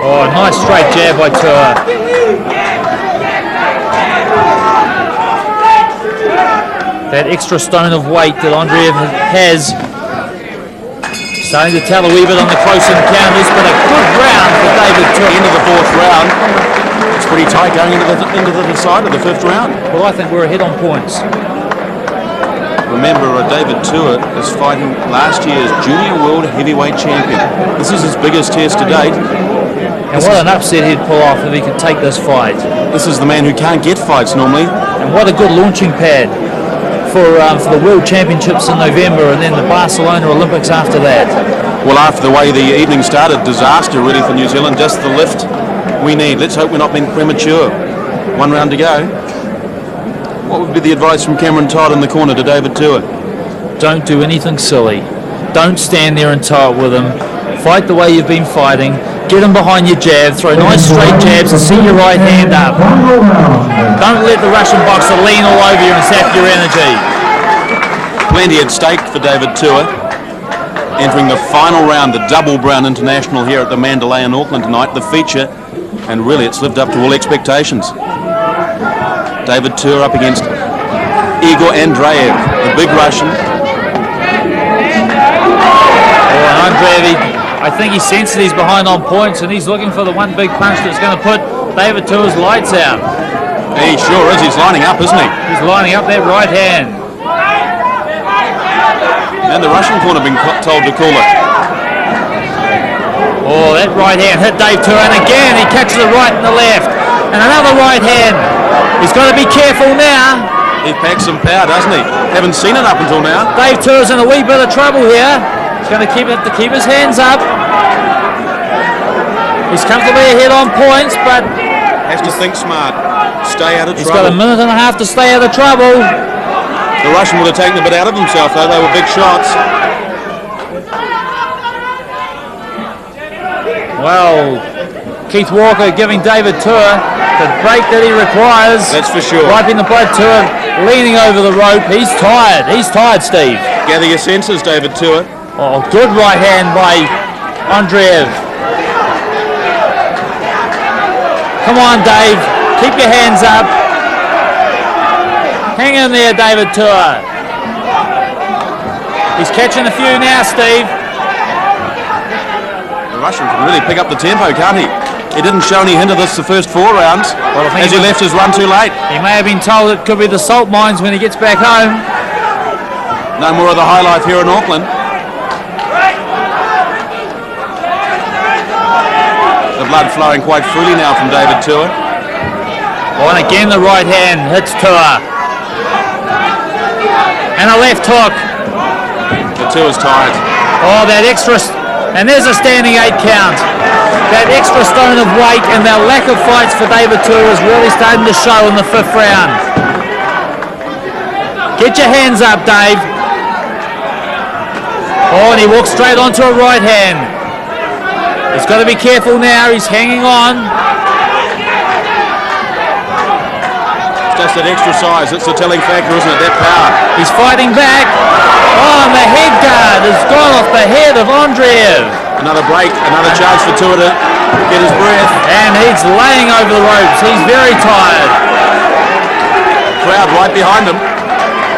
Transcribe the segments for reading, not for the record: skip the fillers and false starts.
Oh, nice straight jab by Tuah. That extra stone of weight that Andreev has starting to tell a wee bit on the close encounters, but a good round for David Tuah. End of the fourth round. It's pretty tight going into the side of the fifth round. Well, I think we're ahead on points. Remember, David Tuah is fighting last year's junior world heavyweight champion. This is his biggest test to date. And what an upset he'd pull off if he could take this fight. This is the man who can't get fights normally. And what a good launching pad for the World Championships in November and then the Barcelona Olympics after that. Well, after the way the evening started, disaster really for New Zealand. Just the lift we need. Let's hope we're not being premature. One round to go. What would be the advice from Cameron Todd in the corner to David Tuah? Don't do anything silly. Don't stand there and tie it with him. Fight the way you've been fighting. Get him behind your jab. Throw nice straight jabs and set your right hand up. Don't let the Russian boxer lean all over you and sap your energy. Plenty at stake for David Tuah. Entering the final round, the Double Brown International here at the Mandalay in Auckland tonight, the feature, and really it's lived up to all expectations. David Tuah up against Igor Andreev, the big Russian. Oh, and Andreev, I think he senses he's behind on points and he's looking for the one big punch that's going to put David Tuah's lights out. He sure is. He's lining up, isn't he? He's lining up that right hand. And the Russian corner being told to cool it. Oh, that right hand hit Dave Tuah, and again he catches the right and the left. And another right hand. He's got to be careful now. He packs some power, doesn't he? Haven't seen it up until now. Dave Tuah's in a wee bit of trouble here. He's going to keep his hands up. He's comfortably ahead on points, but has to think smart. Stay out of trouble. He's got a minute and a half to stay out of trouble. The Russian would have taken a bit out of himself, though. They were big shots. Well, Keith Walker giving David Tuah the break that he requires. That's for sure. Wiping the blood. Tuah leaning over the rope. He's tired. He's tired, Steve. Gather your senses, David Tuah. Oh, good right hand by Andreev. Come on, Dave. Keep your hands up. Hang in there, David Tuah. He's catching a few now, Steve. The Russian can really pick up the tempo, can't he? He didn't show any hint of this the first 4 rounds, as he left his run too late. He may have been told it could be the salt mines when he gets back home. No more of the high life here in Auckland. The blood flowing quite freely now from David Tuah. Oh, and again the right hand hits Tuah. And a left hook. The Tuah's tired. Oh, that extra, and there's a standing 8 count. That extra stone of weight and that lack of fights for David Tuah is really starting to show in the 5th round. Get your hands up, Dave. Oh, and he walks straight onto a right hand. He's got to be careful now. He's hanging on. It's just that extra size. It's the telling factor, isn't it? That power. He's fighting back. Oh, and the head guard has gone off the head of Andreev. Another break, another chance for Tuah to get his breath. And he's laying over the ropes. He's very tired. Crowd right behind him.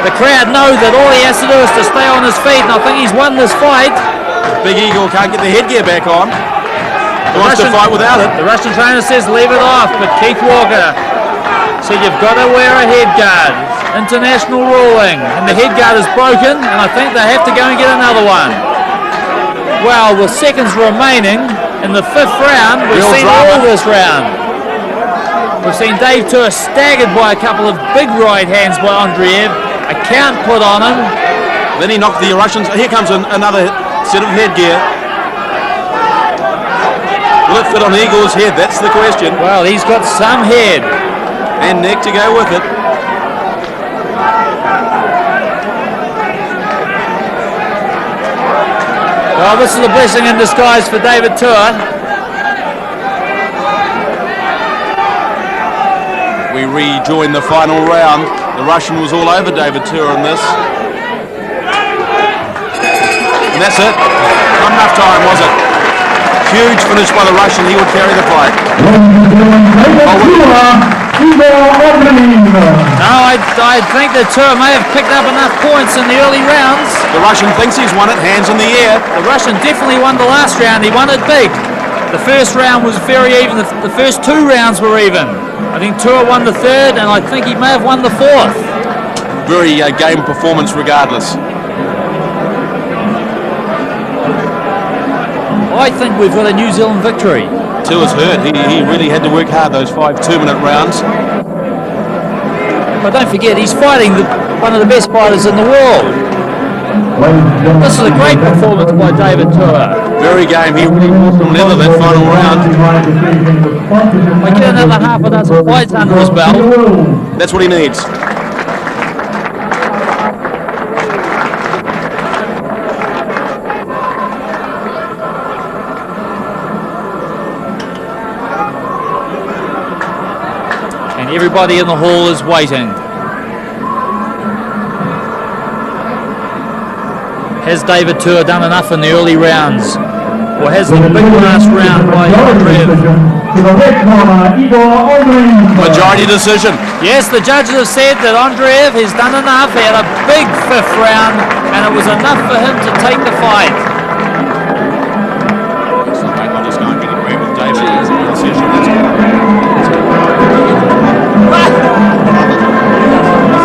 The crowd know that all he has to do is to stay on his feet, and I think he's won this fight. Big Igor can't get the headgear back on. He wants to fight without it. The Russian trainer says leave it off, but Keith Walker said you've got to wear a head guard. International ruling, and the head guard is broken, and I think they have to go and get another one. Well, with seconds remaining in the 5th round, we've seen all this round. We've seen Dave Tuah staggered by a couple of big right hands by Andreev. A count put on him. Then he knocked the Russians. Here comes another set of headgear. Will it fit on Igor's head? That's the question. Well, he's got some head. And neck to go with it. Well, this is a blessing in disguise for David Tuah. We rejoin the final round. The Russian was all over David Tuah in this. And that's it. Not enough time, was it? Huge finish by the Russian. He would carry the fight. No, I think that Tuah may have picked up enough points in the early rounds. The Russian thinks he's won it. Hands in the air. The Russian definitely won the last round. He won it big. The first round was very even. The first two rounds were even. I think Tuah won the third, and I think he may have won the fourth. Very game performance regardless. I think we've got a New Zealand victory. Tua's hurt. He really had to work hard those 5 2-minute rounds. But don't forget, he's fighting one of the best fighters in the world. This is a great performance by David Tuah. Very game. He really walked on leather that final round. I get another half a dozen fights under his belt. That's what he needs. And everybody in the hall is waiting. Has David Tuah done enough in the early rounds? Or has the big last round by Andreev? Majority decision. Yes, the judges have said that Andreev has done enough. He had a big fifth round, and it was enough for him to take the fight. I'll just go and get a grab with David.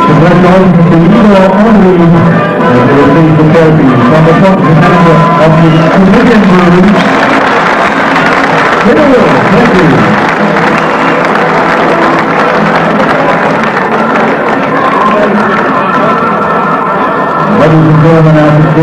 Congratulations to Igor Andreev to receive the trophy from the commander of the Canadian Marine. Thank you. Ladies and gentlemen,